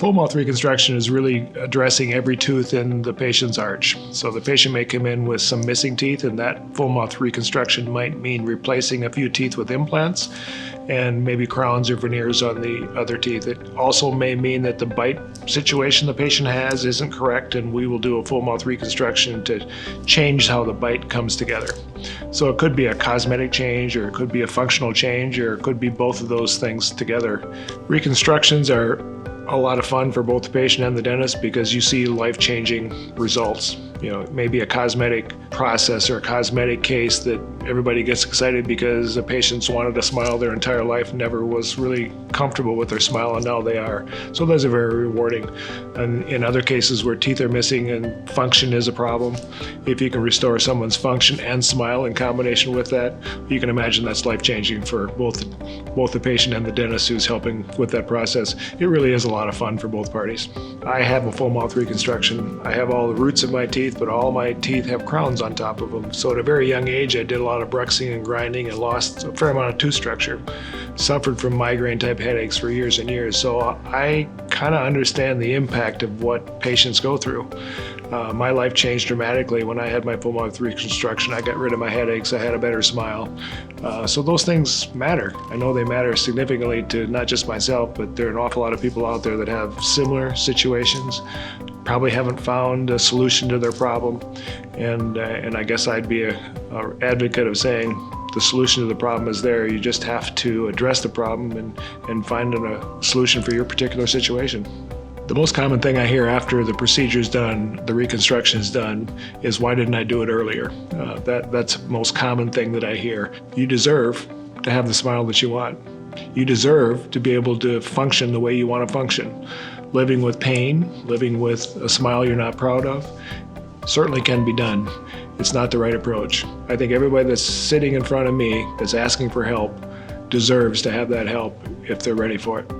Full mouth reconstruction is really addressing every tooth in the patient's arch. So the patient may come in with some missing teeth, and that full mouth reconstruction might mean replacing a few teeth with implants and maybe crowns or veneers on the other teeth. It also may mean that the bite situation the patient has isn't correct, and we will do a full mouth reconstruction to change how the bite comes together. So it could be a cosmetic change, or it could be a functional change, or it could be both of those things together. Reconstructions are a lot of fun for both the patient and the dentist because you see life-changing results. You know, maybe a cosmetic process or a cosmetic case that everybody gets excited because the patients wanted to smile their entire life, never was really comfortable with their smile, and now they are. So those are very rewarding. And in other cases where teeth are missing and function is a problem, if you can restore someone's function and smile in combination with that, you can imagine that's life-changing for both the patient and the dentist who's helping with that process. It really is a lot of fun for both parties. I have a full mouth reconstruction. I have all the roots of my teeth, but all my teeth have crowns on top of them. So at a very young age, I did a lot of bruxing and grinding and lost a fair amount of tooth structure. Suffered from migraine type headaches for years and years. So I kind of understand the impact of what patients go through. My life changed dramatically when I had my full mouth reconstruction. I got rid of my headaches. I had a better smile. So those things matter. I know they matter significantly to not just myself, but there are an awful lot of people out there that have similar situations, probably haven't found a solution to their problem. And I guess I'd be an advocate of saying the solution to the problem is there. You just have to address the problem and find a solution for your particular situation. The most common thing I hear after the procedure is done, the reconstruction is done, is why didn't I do it earlier? That's the most common thing that I hear. You deserve to have the smile that you want. You deserve to be able to function the way you want to function. Living with pain, living with a smile you're not proud of, certainly can be done. It's not the right approach. I think everybody that's sitting in front of me that's asking for help deserves to have that help if they're ready for it.